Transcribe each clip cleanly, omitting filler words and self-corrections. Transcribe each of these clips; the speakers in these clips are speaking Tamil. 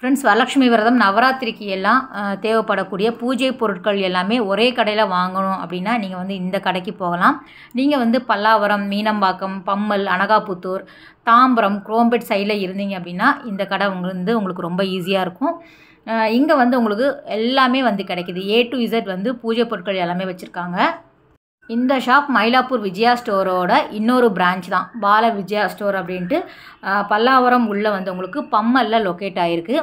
ஃப்ரெண்ட்ஸ், வரலட்சுமி விரதம் நவராத்திரிக்கு எல்லாம் தேவைப்படக்கூடிய பூஜை பொருட்கள் எல்லாமே ஒரே கடையில் வாங்கணும் அப்படின்னா நீங்கள் வந்து இந்த கடைக்கு போகலாம். நீங்கள் வந்து பல்லாவரம், மீனம்பாக்கம், பம்மல், அனகாபுத்தூர், தாம்பரம், குரோம்பேட் சைடில் இருந்தீங்க அப்படின்னா இந்த கடை உங்களுக்கு ரொம்ப ஈஸியாக இருக்கும். இங்கே வந்து உங்களுக்கு எல்லாமே வந்து கிடைக்கிது. A to Z வந்து பூஜை பொருட்கள் எல்லாமே வச்சுருக்காங்க. இந்த ஷாப் மயிலாப்பூர் விஜயா ஸ்டோரோட இன்னொரு பிரான்ச் தான், பால விஜயா ஸ்டோர் அப்படின்ட்டு. பல்லாவரம் உள்ளே வந்து உங்களுக்கு பம்மலில் லொக்கேட் ஆகிருக்கு.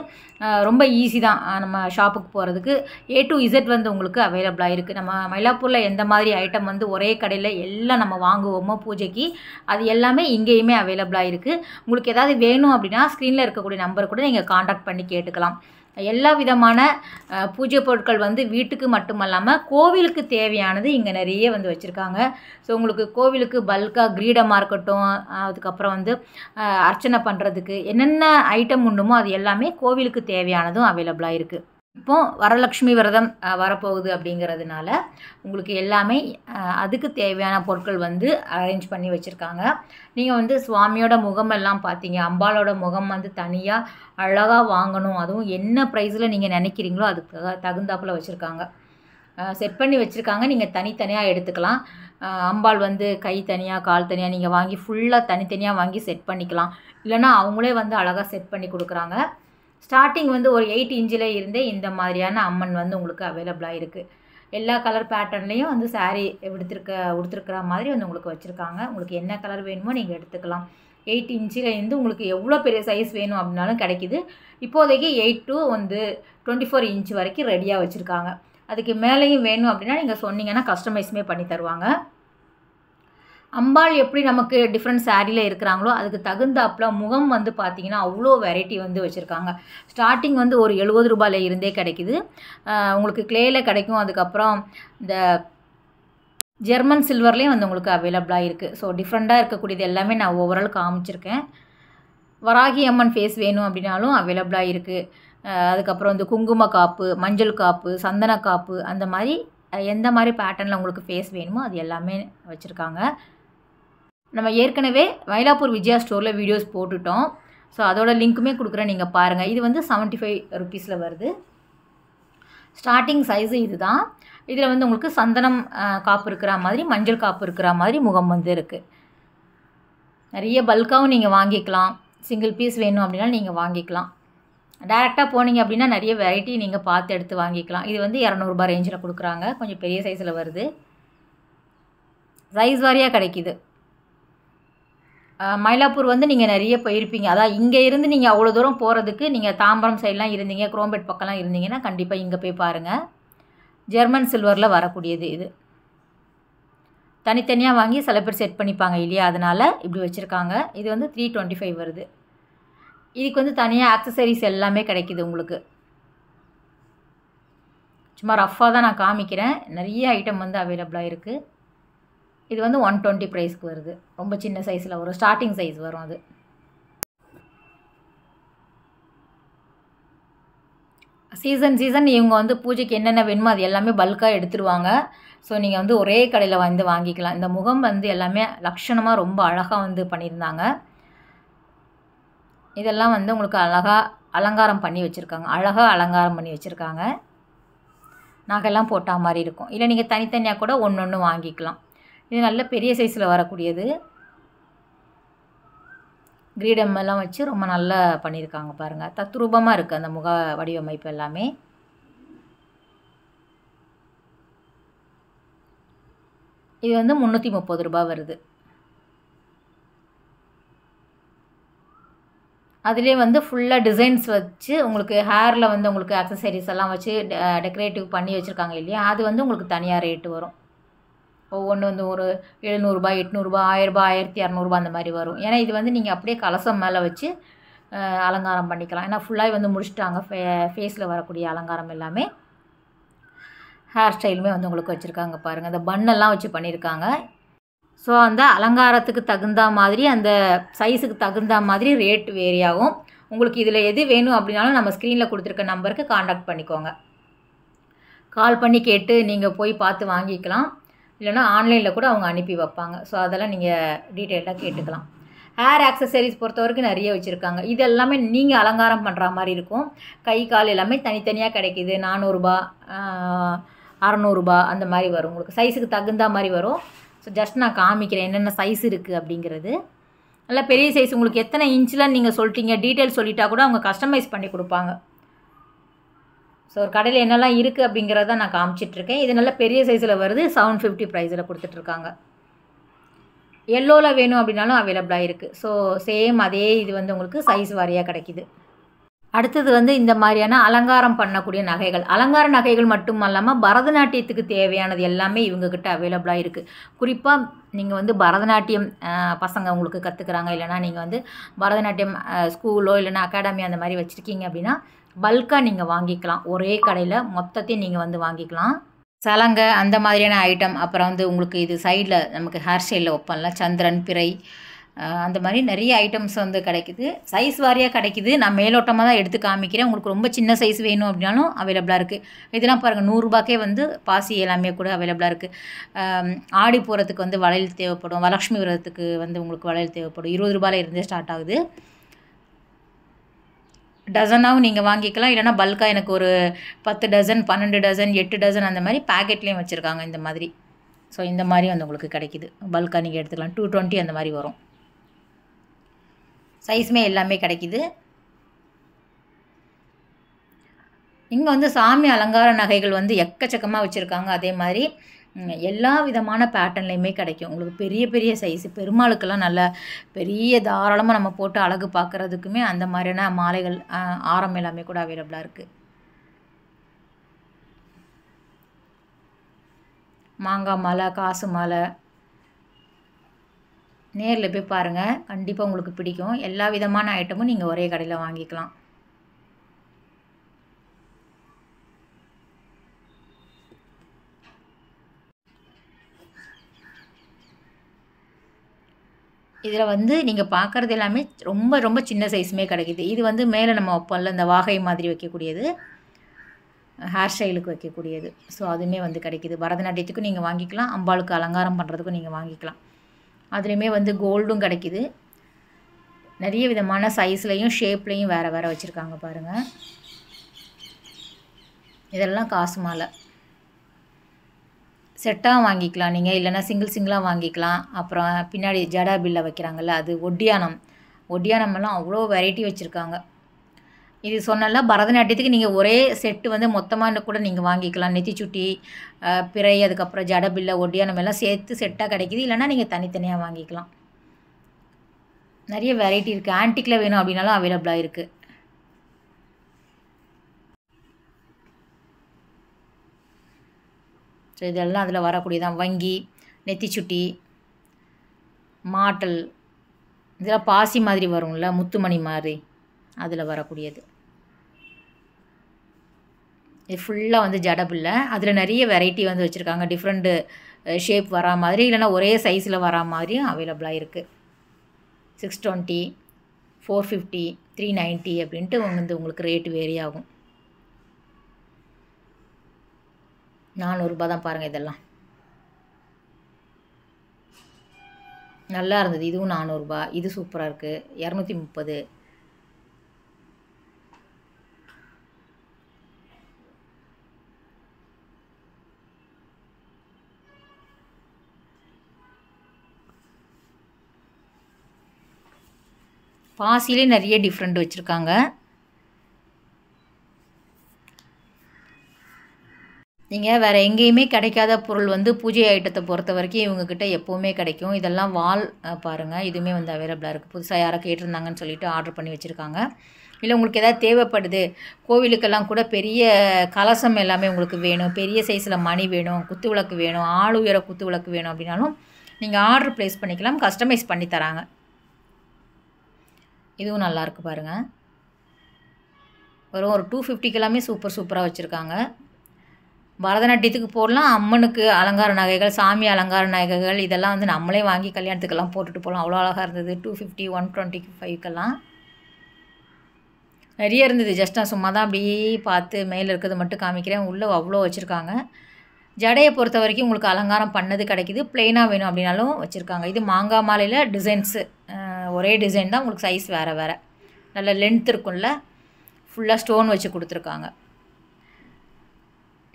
ரொம்ப ஈஸி தான் நம்ம ஷாப்புக்கு போகிறதுக்கு. A to Z வந்து உங்களுக்கு அவைலபிளாக இருக்குது. நம்ம மயிலாப்பூரில் எந்த மாதிரி ஐட்டம் வந்து ஒரே கடையில் எல்லாம் நம்ம வாங்குவோமோ பூஜைக்கு, அது எல்லாமே இங்கேயுமே அவைலபிளாக இருக்குது. உங்களுக்கு ஏதாவது வேணும் அப்படின்னா ஸ்க்ரீனில் இருக்கக்கூடிய நம்பர் கூட நீங்கள் காண்டாக்ட் பண்ணி கேட்டுக்கலாம். எல்லா விதமான பூஜை பொருட்கள் வந்து வீட்டுக்கு மட்டுமல்லாமல் கோவிலுக்கு தேவையானது இங்கே நிறைய வந்து வச்சுருக்காங்க. ஸோ உங்களுக்கு கோவிலுக்கு பல்காக கிரீடமாக இருக்கட்டும், அதுக்கப்புறம் வந்து அர்ச்சனை பண்ணுறதுக்கு என்னென்ன ஐட்டம் உண்டுமோ அது எல்லாமே கோவிலுக்கு தேவையானதும் அவைலபிளாக இருக்குது. இப்போது வரலட்சுமி விரதம் வரப்போகுது அப்படிங்கிறதுனால உங்களுக்கு எல்லாமே அதுக்கு தேவையான பொருட்கள் வந்து அரேஞ்ச் பண்ணி வச்சுருக்காங்க. நீங்கள் வந்து சுவாமியோட முகமெல்லாம் பார்த்தீங்க, அம்பாலோட முகம் வந்து தனியாக அழகாக வாங்கணும், அதுவும் என்ன ப்ரைஸில் நீங்கள் நினைக்கிறீங்களோ அதுக்கு தகுந்தாப்பில் வச்சுருக்காங்க. செட் பண்ணி வச்சுருக்காங்க. நீங்கள் தனித்தனியாக எடுத்துக்கலாம். அம்பாள் வந்து கை தனியாக, கால் தனியாக நீங்கள் வாங்கி ஃபுல்லாக தனித்தனியாக வாங்கி செட் பண்ணிக்கலாம். இல்லைனா அவங்களே வந்து அழகாக செட் பண்ணி கொடுக்குறாங்க. ஸ்டார்டிங் வந்து ஒரு 8 இன்ச்சில் இருந்தே இந்த மாதிரியான அம்மன் வந்து உங்களுக்கு அவைலபிளாக இருக்குது. எல்லா கலர் பேட்டர்ன்லேயும் வந்து சாரீ உடுத்திருக்கிற மாதிரி வந்து உங்களுக்கு வச்சுருக்காங்க. உங்களுக்கு என்ன கலர் வேணுமோ நீங்கள் எடுத்துக்கலாம். 8 இன்ச்சில் இருந்து உங்களுக்கு எவ்வளோ பெரிய சைஸ் வேணும் அப்படின்னாலும் கிடைக்கிது. இப்போதைக்கு 8 to வந்து 24 இன்ச் வரைக்கும் ரெடியாக வச்சுருக்காங்க. அதுக்கு மேலேயும் வேணும் அப்படின்னா நீங்கள் சொன்னீங்கன்னா கஸ்டமைஸுமே பண்ணி தருவாங்க. அம்பாள் எப்படி நமக்கு டிஃப்ரெண்ட் சாரியில் இருக்கிறாங்களோ அதுக்கு தகுந்தாப்பில் முகம் வந்து பார்த்திங்கன்னா அவ்வளோ வெரைட்டி வந்து வச்சுருக்காங்க. ஸ்டார்டிங் வந்து ஒரு 70 ரூபாயில் இருந்தே கிடைக்கிது. உங்களுக்கு கிளேயில் கிடைக்கும். அதுக்கப்புறம் இந்த ஜெர்மன் சில்வர்லேயும் வந்து உங்களுக்கு அவைலபிளாக இருக்குது. ஸோ டிஃப்ரெண்ட்டாக இருக்கக்கூடியது எல்லாமே நான் ஓவரால் காமிச்சிருக்கேன். வராகி அம்மன் ஃபேஸ் வேணும் அப்படின்னாலும் அவைலபிளாக இருக்குது. அதுக்கப்புறம் வந்து குங்கும காப்பு, மஞ்சள் காப்பு, சந்தன காப்பு, அந்த மாதிரி எந்த மாதிரி பேட்டர்னில் உங்களுக்கு ஃபேஸ் வேணுமோ அது எல்லாமே வச்சுருக்காங்க. நம்ம ஏற்கனவே மயிலாப்பூர் விஜயா ஸ்டோரில் வீடியோஸ் போட்டுட்டோம். ஸோ அதோட லிங்க்குமே கொடுக்குறேன், நீங்கள் பாருங்கள். இது வந்து 75 ருபீஸில் வருது. ஸ்டார்டிங் சைஸு இது தான். இதில் வந்து உங்களுக்கு சந்தனம் காப்பு இருக்கிற மாதிரி, மஞ்சள் காப்பு இருக்கிற மாதிரி முகம் வந்து இருக்குது. நிறைய பல்காகவும் நீங்கள் வாங்கிக்கலாம். சிங்கிள் பீஸ் வேணும் அப்படின்னா நீங்கள் வாங்கிக்கலாம். டேரெக்டாக போனீங்க அப்படின்னா நிறைய வெரைட்டி நீங்கள் பார்த்து எடுத்து வாங்கிக்கலாம். இது வந்து 200 ரூபாய் ரேஞ்சில் கொடுக்குறாங்க. கொஞ்சம் பெரிய சைஸில் வருது. சைஸ் வாரியாக கிடைக்கிது. மயிலாப்பூர் வந்து நீங்கள் நிறைய போயிருப்பீங்க. அதான் இங்கே இருந்து நீங்கள் அவ்வளோ தூரம் போகிறதுக்கு நீங்கள் தாம்பரம் சைட்லாம் இருந்தீங்க, குரோம்பேட் பக்கம்லாம் இருந்தீங்கன்னா கண்டிப்பாக இங்கே போய் பாருங்கள். ஜெர்மன் சில்வரில் வரக்கூடியது இது. தனித்தனியாக வாங்கி சில பேர் செட் பண்ணிப்பாங்க இல்லையா, அதனால் இப்படி வச்சுருக்காங்க. இது வந்து 325 வருது. இதுக்கு வந்து தனியாக ஆக்சசரிஸ் எல்லாமே கிடைக்கிது உங்களுக்கு. சும்மா ரஃப்பாக தான் நான் காமிக்கிறேன். நிறைய ஐட்டம் வந்து அவைலபிளாக இருக்குது. இது வந்து 120 ப்ரைஸ்க்கு வருது. ரொம்ப சின்ன சைஸில் வரும். ஸ்டார்டிங் சைஸ் வரும் அது. சீசன் இவங்க வந்து பூஜைக்கு என்னென்ன வேணுமோ அது எல்லாமே பல்காக எடுத்துருவாங்க. ஸோ நீங்கள் வந்து ஒரே கடையில் வந்து வாங்கிக்கலாம். இந்த முகம் வந்து எல்லாமே லட்சணமாக ரொம்ப அழகாக வந்து பண்ணியிருந்தாங்க. இதெல்லாம் வந்து உங்களுக்கு அழகாக அலங்காரம் பண்ணி வச்சுருக்காங்க. அழகாக அலங்காரம் பண்ணி வச்சுருக்காங்க. நகைலாம் போட்டால் மாதிரி இருக்கும். இல்லை நீங்கள் தனித்தனியாக கூட ஒன்று வாங்கிக்கலாம். இது நல்ல பெரிய சைஸில் வரக்கூடியது. கிரீடம் எல்லாம் வச்சு ரொம்ப நல்லா பண்ணியிருக்காங்க பாருங்கள். தத்ரூபமாக இருக்குது அந்த முக வடிவமைப்பு எல்லாமே. இது வந்து 330 ரூபாய் வருது. அதிலே வந்து ஃபுல்லாக டிசைன்ஸ் வச்சு உங்களுக்கு ஹேரில் வந்து உங்களுக்கு அக்சசரிஸ் எல்லாம் வச்சு டெக்கரேட்டிவ் பண்ணி வச்சுருக்காங்க இல்லையா, அது வந்து உங்களுக்கு தனியாக ரேட்டு வரும். ஒவ்வொன்று வந்து ஒரு 700 ரூபாய், 800 ரூபாய், 1000 ரூபாய், 1200 ரூபாய் அந்த மாதிரி வரும். ஏன்னா இது வந்து நீங்கள் அப்படியே கலசம் மேலே வச்சு அலங்காரம் பண்ணிக்கலாம். ஏன்னா ஃபுல்லாக வந்து முடிச்சுட்டாங்க. ஃபேஸில் வரக்கூடிய அலங்காரம் எல்லாமே. ஹேர் ஸ்டைலுமே வந்து உங்களுக்கு வச்சுருக்காங்க பாருங்கள். அந்த பன்னெல்லாம் வச்சு பண்ணியிருக்காங்க. ஸோ அந்த அலங்காரத்துக்கு தகுந்த மாதிரி, அந்த சைஸுக்கு தகுந்த மாதிரி ரேட் வேரி ஆகும். உங்களுக்கு இதில் எது வேணும் அப்படின்னாலும் நம்ம ஸ்க்ரீனில் கொடுத்துருக்க நம்பருக்கு காண்டாக்ட் பண்ணிக்கோங்க. கால் பண்ணி கேட்டு நீங்கள் போய் பார்த்து வாங்கிக்கலாம். இல்லைனா ஆன்லைனில் கூட அவங்க அனுப்பி வைப்பாங்க. ஸோ அதெல்லாம் நீங்கள் டீட்டெயிலாக கேட்டுக்கலாம். ஹேர் ஆக்சசரிஸ் பொறுத்த வரைக்கும் நிறைய வச்சுருக்காங்க. இது எல்லாமே நீங்கள் அலங்காரம் பண்ணுற மாதிரி இருக்கும். கை கால் எல்லாமே தனித்தனியாக கிடைக்கிது. 400 600 அந்த மாதிரி வரும். உங்களுக்கு சைஸுக்கு தகுந்த மாதிரி வரும். ஸோ ஜஸ்ட் நான் காமிக்கிறேன் என்னென்ன சைஸ் இருக்குது அப்படிங்கிறது. நல்லா பெரிய சைஸ் உங்களுக்கு எத்தனை இன்ச்சில் நீங்கள் சொல்லிட்டீங்க டீட்டெயில் சொல்லிட்டா கூட அவங்க கஸ்டமைஸ் பண்ணி கொடுப்பாங்க. ஸோ ஒரு கடையில் என்னெல்லாம் இருக்குது அப்படிங்கிறத நான் காமிச்சிட்ருக்கேன். இது நல்ல பெரிய சைஸில் வருது. 750 ப்ரைஸில் கொடுத்துட்ருக்காங்க. எல்லோவில் வேணும் அப்படின்னாலும் அவைலபிளாக இருக்குது. ஸோ சேம் அதே இது வந்து உங்களுக்கு சைஸ் வாரியாக கிடைக்கிது. அடுத்தது வந்து இந்த மாதிரியான அலங்காரம் பண்ணக்கூடிய நகைகள். அலங்கார நகைகள் மட்டும் இல்லாமல் பரதநாட்டியத்துக்கு தேவையானது எல்லாமே இவங்கக்கிட்ட அவைலபிளாக இருக்குது. குறிப்பாக நீங்கள் வந்து பரதநாட்டியம் பசங்க உங்களுக்கு கற்றுக்குறாங்க, இல்லைனா நீங்கள் வந்து பரதநாட்டியம் ஸ்கூலோ இல்லைனா அகாடமி அந்த மாதிரி வச்சுருக்கீங்க அப்படின்னா பல்காக நீங்கள் வாங்கிக்கலாம். ஒரே கடையில் மொத்தத்தையும் நீங்கள் வந்து வாங்கிக்கலாம். சலங்கை அந்த மாதிரியான ஐட்டம், அப்புறம் வந்து உங்களுக்கு இது சைடில் நமக்கு ஹேர் ஸ்டைலில் வைப்போம்ல சந்திரன் பிறை, அந்த மாதிரி நிறைய ஐட்டம்ஸ் வந்து கிடைக்குது. சைஸ் வாரியாக கிடைக்குது. நான் மேலோட்டமாக தான் எடுத்து காமிக்கிறேன். உங்களுக்கு ரொம்ப சின்ன சைஸ் வேணும் அப்படின்னாலும் அவைலபிளாக இருக்குது. இதெல்லாம் பாருங்கள் 100 ரூபாய்க்கே வந்து பாசி எல்லாமே கூட அவைலபிளாக இருக்குது. ஆடி போகிறதுக்கு வந்து வளையல் தேவைப்படும். வரலட்சுமி விரதத்துக்கு வந்து உங்களுக்கு வளையல் தேவைப்படும். 20 ரூபாயில் இருந்தே ஸ்டார்ட் ஆகுது. டசனாகவும் நீங்கள் வாங்கிக்கலாம், இல்லைனா பல்காக எனக்கு ஒரு 10 டசன் 12 டசன் 8 டசன் அந்த மாதிரி பேக்கெட்லேயும் வச்சுருக்காங்க இந்த மாதிரி. ஸோ இந்த மாதிரி வந்து உங்களுக்கு கிடைக்கிது. பல்காக நீங்கள் எடுத்துக்கலாம். 220 அந்த மாதிரி வரும். சைஸுமே எல்லாமே கிடைக்கிது. இங்கே வந்து சாமி அலங்கார நகைகள் வந்து எக்கச்சக்கமாக வச்சுருக்காங்க. அதே மாதிரி எல்லா விதமான பேட்டர்ன்லேயுமே கிடைக்கும். உங்களுக்கு பெரிய பெரிய சைஸு பெருமாளுக்கெல்லாம் நல்ல பெரிய தாராளமாக நம்ம போட்டு அழகு பார்க்குறதுக்குமே அந்த மாதிரியான மாலைகள் ஆரம் எல்லாமே கூட அவைலபிளாக இருக்குது. மாங்காய் மாலை, காசு மாலை நேரில் போய் பாருங்கள், கண்டிப்பாக உங்களுக்கு பிடிக்கும். எல்லா விதமான ஐட்டமும் நீங்கள் ஒரே கடையில் வாங்கிக்கலாம். இதில் வந்து நீங்கள் பார்க்குறது எல்லாமே ரொம்ப ரொம்ப சின்ன சைஸுமே கிடைக்கிது. இது வந்து மேலே நம்ம வைப்போம்ல இந்த வாகை மாதிரி வைக்கக்கூடியது, ஹேர் ஸ்டைலுக்கு வைக்கக்கூடியது. ஸோ அதுவுமே வந்து கிடைக்கிது. பரதநாட்டியத்துக்கும் நீங்கள் வாங்கிக்கலாம், அம்பாளுக்கு அலங்காரம் பண்ணுறதுக்கும் நீங்கள் வாங்கிக்கலாம். அதுலேயுமே வந்து கோல்டும் கிடைக்கிது. நிறைய விதமான சைஸ்லையும் ஷேப்லேயும் வேறு வேறு வச்சுருக்காங்க பாருங்கள். இதெல்லாம் காசு மாலை செட்டாக வாங்கிக்கலாம் நீங்கள், இல்லைனா சிங்கிளாக வாங்கிக்கலாம். அப்புறம் பின்னாடி ஜடா பில்லை வைக்கிறாங்கல்ல அது ஒட்டியானமெல்லாம் அவ்வளோ வெரைட்டி வச்சுருக்காங்க. இது சொன்னல பரதநாட்டியத்துக்கு நீங்கள் ஒரே செட்டு வந்து மொத்தமாக கூட நீங்கள் வாங்கிக்கலாம். நெத்திச்சுட்டி, பிறை, அதுக்கப்புறம் ஜட பில்லை, ஒட்டியானம் எல்லாம் சேர்த்து செட்டாக கிடைக்கிது. இல்லைனா நீங்கள் தனித்தனியாக வாங்கிக்கலாம். நிறைய வெரைட்டி இருக்குது. ஆன்டிக்கில் வேணும் அப்படின்னாலும் அவைலபிளாக இருக்குது. ஸோ இதெல்லாம் அதில் வரக்கூடியதான். வங்கி, நெத்திச்சுட்டி, மாட்டல், இதெல்லாம் பாசி மாதிரி வரும்ல முத்துமணி மாதிரி, அதில் வரக்கூடியது. இது ஃபுல்லாக வந்து ஜடபில்லை. அதில் நிறைய வெரைட்டி வந்து வச்சுருக்காங்க. டிஃப்ரெண்ட்டு ஷேப் வரா மாதிரி, இல்லைனா ஒரே சைஸில் வரா மாதிரியும் அவைலபிளாக இருக்குது. 620, 450, 390 அப்படின்ட்டு வந்து உங்களுக்கு ரேட்டு வேரி ஆகும். 400 ரூபா தான் பாருங்கள். இதெல்லாம் நல்லா இருந்தது. இதுவும் 400 ரூபா. இது சூப்பராக இருக்குது. 230. பாசிலே நிறைய டிஃப்ரெண்ட் வச்சுருக்காங்க. நீங்கள் வேறு எங்கேயுமே கிடைக்காத பொருள் வந்து பூஜை ஐட்டத்தை பொறுத்த வரைக்கும் இவங்கக்கிட்ட எப்போவுமே கிடைக்கும். இதெல்லாம் வால் பாருங்கள், இதுவுமே வந்து அவைலபிளாக இருக்குது. புதுசாக யாரோ கேட்டிருந்தாங்கன்னு சொல்லிட்டு ஆர்டர் பண்ணி வச்சுருக்காங்க. இல்லை உங்களுக்கு எதாவது தேவைப்படுது, கோவிலுக்கெல்லாம் கூட பெரிய கலசம் எல்லாமே உங்களுக்கு வேணும், பெரிய சைஸில் மணி வேணும், குத்து விளக்கு வேணும், ஆள் உயர குத்து விளக்கு வேணும் அப்படின்னாலும் நீங்கள் ஆர்டர் ப்ளேஸ் பண்ணிக்கலாம். கஸ்டமைஸ் பண்ணி தராங்க. இதுவும் நல்லாயிருக்கு பாருங்கள். ஒரு 250 எல்லாமே சூப்பராக வச்சுருக்காங்க. பரதநாட்டியத்துக்கு போடலாம், அம்மனுக்கு அலங்கார நகைகள், சாமி அலங்கார நகைகள், இதெல்லாம் வந்து நம்மளே வாங்கி கல்யாணத்துக்கெல்லாம் போட்டுட்டு போகலாம். அவ்வளோ அழகாக இருந்தது. 250, 125 நிறைய இருந்தது. ஜஸ்ட் நான் சும்மா தான் அப்படியே பார்த்து மேலே இருக்கிறது மட்டும் காமிக்கிறேன். உள்ளே அவ்வளோ வச்சுருக்காங்க. ஜடையை பொறுத்த வரைக்கும் உங்களுக்கு அலங்காரம் பண்ணது கிடைக்கிது. ப்ளெயினாக வேணும் அப்படின்னாலும் வச்சுருக்காங்க. இது மாங்காய் மாலையில் டிசைன்ஸு ஒரே டிசைன் தான், உங்களுக்கு சைஸ் வேறு வேறு. நல்ல லென்த் இருக்கும்ல, ஃபுல்லாக ஸ்டோன் வச்சு கொடுத்துருக்காங்க.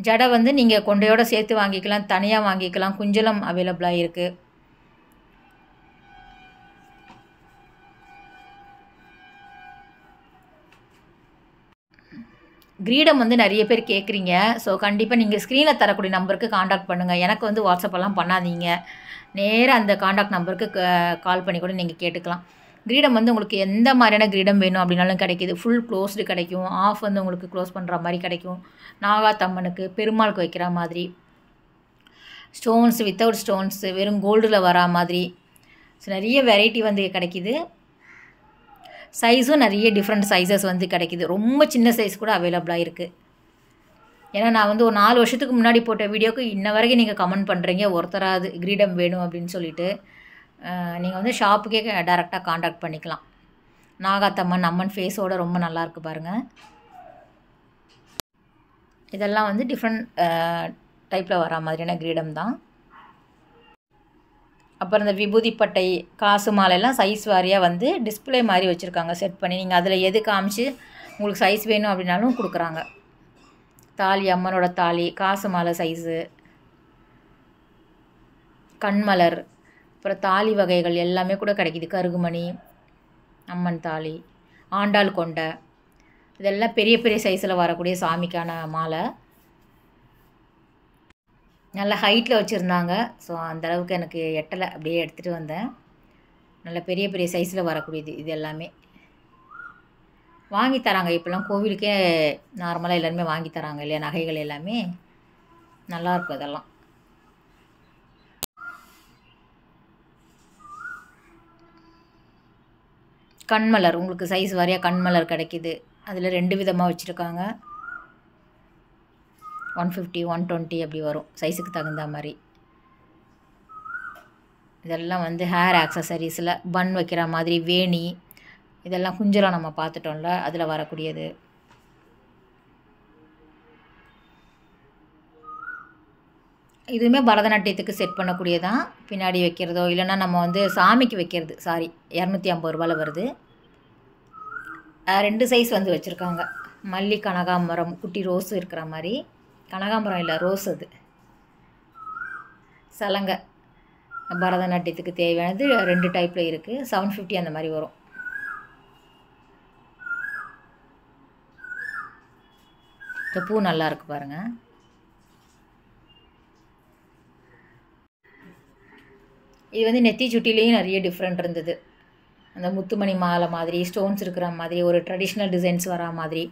ஜடை வந்து நீங்கள் கொண்டையோடு சேர்த்து வாங்கிக்கலாம், தனியாக வாங்கிக்கலாம். குஞ்சலம் அவைலபிளாக இருக்குது. கிரீடம் வந்து நிறைய பேர் கேட்குறீங்க. ஸோ கண்டிப்பாக நீங்கள் ஸ்க்ரீனில் தரக்கூடிய நம்பருக்கு காண்டாக்ட் பண்ணுங்கள். எனக்கு வந்து வாட்ஸ்அப்பெல்லாம் பண்ணாதீங்க, நேராக அந்த காண்டாக்ட் நம்பருக்கு கால் பண்ணி கூட நீங்கள் கேட்டுக்கலாம். கிரீடம் வந்து உங்களுக்கு எந்த மாதிரியான கிரீடம் வேணும் அப்படின்னாலும் கிடைக்கிது. ஃபுல் க்ளோஸ்டு கிடைக்கும், ஆஃப் வந்து உங்களுக்கு க்ளோஸ் பண்ணுற மாதிரி கிடைக்கும். நாகாத்தம்மனுக்கு, பெருமாளுக்கு வைக்கிற மாதிரி, ஸ்டோன்ஸ் வித்தவுட் ஸ்டோன்ஸு, வெறும் கோல்டில் வரா மாதிரி. ஸோ நிறைய வெரைட்டி வந்து கிடைக்கிது. சைஸும் நிறைய டிஃப்ரெண்ட் சைஸஸ் வந்து கிடைக்கிது. ரொம்ப சின்ன சைஸ் கூட அவைலபிளாக இருக்குது. ஏன்னா நான் வந்து ஒரு 4 வருஷத்துக்கு முன்னாடி போட்ட வீடியோக்கு இன்ன வரைக்கும் நீங்கள் கமெண்ட் பண்ணுறீங்க, ஒருத்தராது கிரீடம் வேணும் அப்படின்னு சொல்லிட்டு. நீங்கள் வந்து ஷாப்புக்கே டைரெக்டாக காண்டாக்ட் பண்ணிக்கலாம். நாகாத்தம்மன் அம்மன் ஃபேஸோட ரொம்ப நல்லாயிருக்கு பாருங்கள். இதெல்லாம் வந்து டிஃப்ரெண்ட் டைப்பில் வரா மாதிரியான கிரீடம் தான். அப்புறம் இந்த விபூதி பட்டை, காசு மாலையெல்லாம் சைஸ் வாரியாக வந்து டிஸ்பிளே மாதிரி வச்சுருக்காங்க செட் பண்ணி. நீங்கள் அதில் எது காமிச்சு உங்களுக்கு சைஸ் வேணும் அப்படின்னாலும் கொடுக்குறாங்க. தாலி, அம்மனோட தாலி, காசு மாலை சைஸு, கண்மலர், அப்புறம் தாலி வகைகள் எல்லாமே கூட கிடைக்கிது. கருகுமணி, அம்மன் தாலி, ஆண்டாள் கொண்டை, இதெல்லாம் பெரிய பெரிய சைஸில் வரக்கூடிய சாமிக்கான மாலை. நல்ல ஹைட்டில் வச்சுருந்தாங்க. ஸோ அந்தளவுக்கு எனக்கு எட்டலை, அப்படியே எடுத்துகிட்டு வந்தேன். நல்ல பெரிய பெரிய சைஸில் வரக்கூடியது இது எல்லாமே வாங்கி தராங்க. இப்போலாம் கோவிலுக்கே நார்மலாக எல்லாருமே வாங்கி தராங்க இல்லையா, நகைகள் எல்லாமே நல்லாயிருக்கும். இதெல்லாம் கண்மலர், உங்களுக்கு சைஸ் வாரியாக கண்மலர் கிடைக்கிது. அதில் 2 விதமாக வச்சுருக்காங்க. 150, 120 அப்படி வரும் சைஸுக்கு தகுந்த மாதிரி. இதெல்லாம் வந்து ஹேர் ஆக்சசரிஸில் பன் வைக்கிற மாதிரி வேணி, இதெல்லாம் குஞ்சலம் நம்ம பார்த்துட்டோம்ல, அதில் வரக்கூடியது. இதுவுமே பரதநாட்டியத்துக்கு செட் பண்ணக்கூடியதான். பின்னாடி வைக்கிறதோ இல்லைன்னா நம்ம வந்து சாமிக்கு வைக்கிறது. 250 ரூபாயில் வருது. 2 சைஸ் வந்து வச்சுருக்காங்க. மல்லி, கனகாம்பரம், குட்டி ரோஸ் இருக்கிற மாதிரி. கனகாம்பரம் இல்லை, ரோஸ். அது சலங்கை பரதநாட்டியத்துக்கு தேவையானது 2 டைப்பில் இருக்குது. 750 அந்த மாதிரி வரும். இந்த பூ நல்லா இருக்கு பாருங்கள். இது வந்து நெத்தி சுட்டிலேயும் நிறைய டிஃப்ரெண்ட் இருந்தது. அந்த முத்துமணி மாலை மாதிரி, ஸ்டோன்ஸ் இருக்கிற மாதிரி, ஒரு ட்ரெடிஷ்னல் டிசைன்ஸ் வரா மாதிரி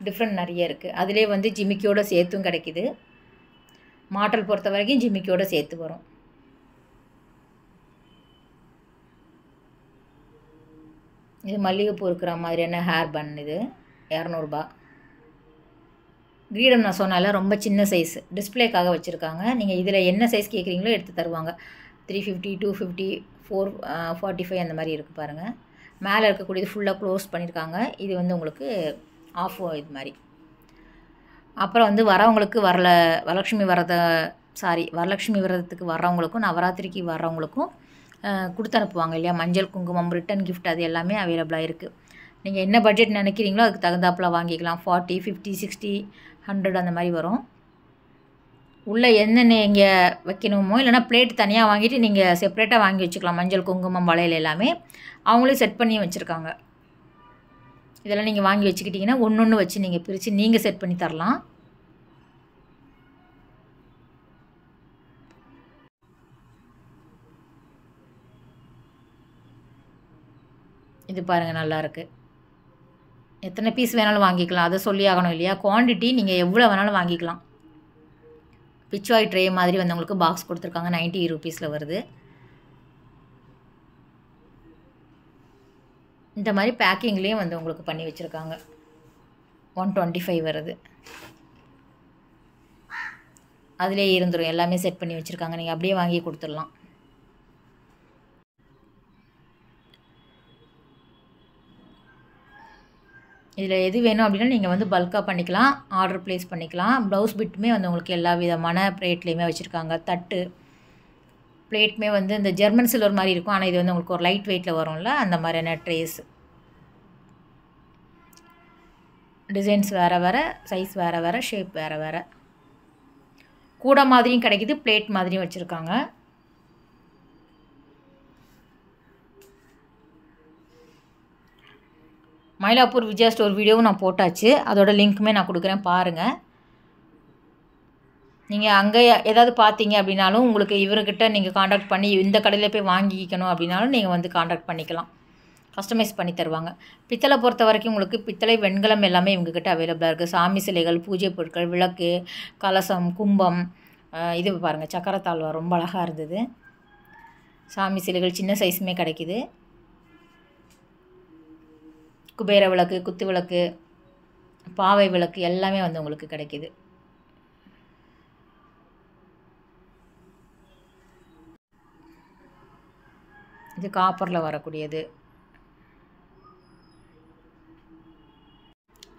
டிஃப்ரெண்ட் நிறைய இருக்குது. அதிலே வந்து ஜிமிக்கியோட சேர்த்தும் கிடைக்கிது. மாட்டல் பொறுத்த வரைக்கும் ஜிமிக்கியோட சேர்த்து வரும். இது மல்லிகைப்பூ இருக்கிற மாதிரியான ஹேர் பன். இது 200 ரூபா. கிரீடம் நான் சொன்னால ரொம்ப சின்ன சைஸ் டிஸ்பிளேக்காக வச்சுருக்காங்க. நீங்கள் இதில் என்ன சைஸ் கேட்குறீங்களோ எடுத்து தருவாங்க. 350, 250, 445 அந்த மாதிரி இருக்குது பாருங்கள். மேலே இருக்கக்கூடியது ஃபுல்லாக க்ளோஸ் பண்ணியிருக்காங்க. இது வந்து உங்களுக்கு ஆஃப் இது மாதிரி. அப்புறம் வந்து வரவங்களுக்கு வரலட்சுமி விரதத்துக்கு வர்றவங்களுக்கும் நவராத்திரிக்கு வர்றவங்களுக்கும் கொடுத்து அனுப்புவாங்க இல்லையா, மஞ்சள் குங்குமம், ரிட்டன் கிஃப்ட், அது எல்லாமே அவைலபிளாக இருக்குது. நீங்கள் என்ன பட்ஜெட் நினைக்கிறீங்களோ அதுக்கு தகுந்தாப்பில் வாங்கிக்கலாம். 40, 50, 60, 100 அந்த மாதிரி வரும். உள்ளே என்னென்ன இங்கே வைக்கணுமோ இல்லைனா பிளேட் தனியாக வாங்கிட்டு நீங்கள் செப்ரேட்டாக வாங்கி வச்சுக்கலாம். மஞ்சள் குங்குமம் வளையல் எல்லாமே அவங்களே செட் பண்ணி வச்சுருக்காங்க. இதெல்லாம் நீங்கள் வாங்கி வச்சுக்கிட்டிங்கன்னா ஒன்று வச்சு நீங்கள் பிரித்து நீங்கள் செட் பண்ணி தரலாம். இது பாருங்கள் நல்லாயிருக்கு. எத்தனை பீஸ் வேணாலும் வாங்கிக்கலாம், அதை சொல்லி ஆகணும் இல்லையா. குவான்டிட்டி நீங்கள் எவ்வளோ வேணாலும் வாங்கிக்கலாம். பிச்வாய் ட்ரே மாதிரி வந்து உங்களுக்கு பாக்ஸ் கொடுத்துருக்காங்க. 90 ரூபீஸில் வருது. இந்த மாதிரி பேக்கிங்லேயும் வந்து உங்களுக்கு பண்ணி வச்சுருக்காங்க. 125 வருது. அதிலே இருந்துடும், எல்லாமே செட் பண்ணி வச்சுருக்காங்க. நீங்கள் அப்படியே வாங்கி கொடுத்துடலாம். இதில் எது வேணும் அப்படின்னா நீங்கள் வந்து பல்காக பண்ணிக்கலாம், ஆர்டர் ப்ளேஸ் பண்ணிக்கலாம். ப்ளவுஸ் பிட்டுமே வந்து உங்களுக்கு எல்லா விதமான ரேட்லேயுமே வச்சுருக்காங்க. தட்டு பிளேட்டுமே வந்து இந்த ஜெர்மன் சில்வர் மாதிரி இருக்கும். ஆனால் இது வந்து உங்களுக்கு ஒரு லைட் வெயிட்டில் வரும்ல, அந்த மாதிரியான ட்ரேஸ். டிசைன்ஸ் வேறு வேறு, சைஸ் வேறு வேறு, ஷேப் வேறு வேறு. கூட மாதிரியும் கிடைக்குது, பிளேட் மாதிரியும் வச்சுருக்காங்க. மயிலாப்பூர் விஜயா ஸ்டோர் வீடியோவும் நான் போட்டாச்சு. அதோட லிங்க்குமே நான் கொடுக்குறேன், பாருங்கள். நீங்கள் அங்கே ஏதாவது பார்த்தீங்க அப்படின்னாலும் உங்களுக்கு இவர்கிட்ட நீங்கள் காண்டாக்ட் பண்ணி இந்த கடையில் போய் வாங்கிக்கணும் அப்படின்னாலும் நீங்கள் வந்து காண்டாக்ட் பண்ணிக்கலாம். கஸ்டமைஸ் பண்ணி தருவாங்க. பித்தளை பொறுத்த வரைக்கும் உங்களுக்கு பித்தளை, வெண்கலம் எல்லாமே இவங்ககிட்ட அவைலபிளாக இருக்குது. சாமி சிலைகள், பூஜை பொருட்கள், விளக்கு, கலசம், கும்பம், இது பாருங்கள் சக்கரத்தாழ்வா ரொம்ப அழகாக இருந்தது. சாமி சிலைகள் சின்ன சைஸுமே கிடைக்கிது. குபேர விளக்கு, குத்து விளக்கு, பாவை விளக்கு எல்லாமே வந்து உங்களுக்கு கிடைக்கிது. இது காப்பரில் வரக்கூடியது.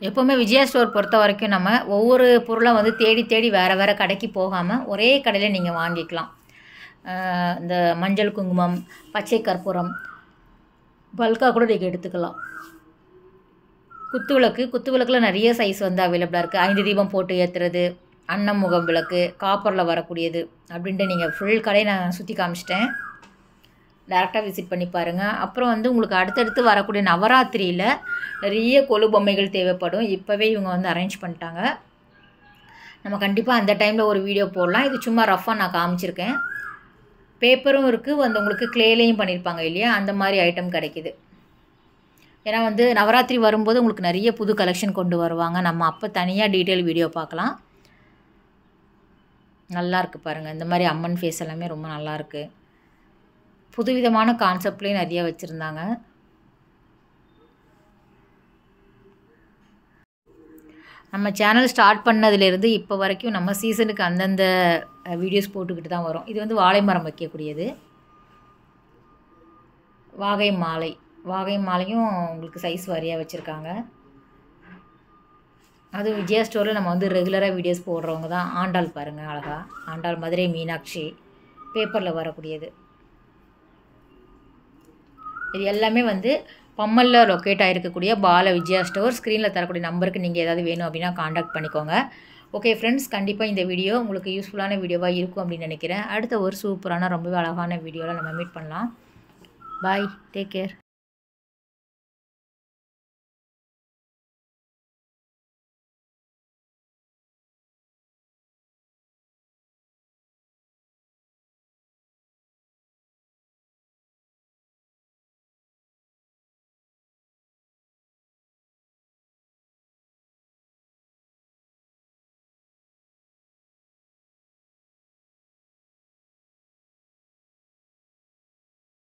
எப்போவுமே விஜயா ஸ்டோர் பொறுத்த வரைக்கும் நம்ம ஒவ்வொரு பொருளாக வந்து தேடி தேடி வேறு வேறு கடைக்கு போகாமல் ஒரே கடையில் நீங்கள் வாங்கிக்கலாம். இந்த மஞ்சள் குங்குமம், பச்சை கற்பூரம் பல்காக கூட நீங்கள் எடுத்துக்கலாம். குத்துவிளக்கு, குத்துவிளக்கில் நிறைய சைஸ் வந்து அவைலபிளாக இருக்குது. 5 தீபம் போட்டு ஏற்றுறது, அன்னமுகம் விளக்கு, காப்பரில் வரக்கூடியது அப்படின்ட்டு நீங்கள் ஃபுல் கடையை நான் சுற்றி காமிச்சிட்டேன். டேரெக்டாக விசிட் பண்ணி பாருங்கள். அப்புறம் வந்து உங்களுக்கு அடுத்தடுத்து வரக்கூடிய நவராத்திரியில் நிறைய கொலு பொம்மைகள் தேவைப்படும். இப்போவே இவங்க வந்து அரேஞ்ச் பண்ணிட்டாங்க. நம்ம கண்டிப்பாக அந்த டைமில் ஒரு வீடியோ போடலாம். இது சும்மா ரஃபாக நான் காமிச்சிருக்கேன். பேப்பரும் இருக்குது, வந்து உங்களுக்கு க்ளேலையும் பண்ணியிருப்பாங்க இல்லையா, அந்த மாதிரி ஐட்டம் கிடைக்கிது. ஏன்னா வந்து நவராத்திரி வரும்போது உங்களுக்கு நிறைய புது கலெக்ஷன் கொண்டு வருவாங்க. நம்ம அப்போ தனியாக டீட்டெயில் வீடியோ பார்க்கலாம். நல்லாயிருக்கு பாருங்கள். இந்த மாதிரி அம்மன் ஃபேஸ் எல்லாமே ரொம்ப நல்லாயிருக்கு. புதுவிதமான கான்செப்ட்லேயும் நிறைய வச்சுருந்தாங்க. நம்ம சேனல் ஸ்டார்ட் பண்ணதுலேருந்து இப்போ வரைக்கும் நம்ம சீசனுக்கு அந்தந்த வீடியோஸ் போட்டுக்கிட்டு தான் வரும். இது வந்து வாழை மரம் வைக்கக்கூடியது. வாகை மாலை, வாகை மாலையும் உங்களுக்கு சைஸ் வாரியாக வச்சுருக்காங்க. அதுவும் விஜயா ஸ்டோரில் நம்ம வந்து ரெகுலராக வீடியோஸ் போடுறவங்க தான். ஆண்டாள் பாருங்கள் அழகாக, ஆண்டாள், மதுரை மீனாட்சி, பேப்பரில் வரக்கூடியது. இது எல்லாமே வந்து பம்மலில் லொக்கேட் ஆகிருக்கக்கூடிய பால விஜயா ஸ்டோர். ஸ்க்ரீனில் தரக்கூடிய நம்பருக்கு நீங்கள் ஏதாவது வேணும் அப்படின்னா காண்டாக்ட் பண்ணிக்கோங்க. ஓகே ஃப்ரெண்ட்ஸ், கண்டிப்பாக இந்த வீடியோ உங்களுக்கு யூஸ்ஃபுல்லான வீடியோவாக இருக்கும் அப்படின்னு நினைக்கிறேன். அடுத்த ஒரு சூப்பரான ரொம்பவே அழகான வீடியோவில் நம்ம மீட் பண்ணலாம். பாய், டேக் கேர்.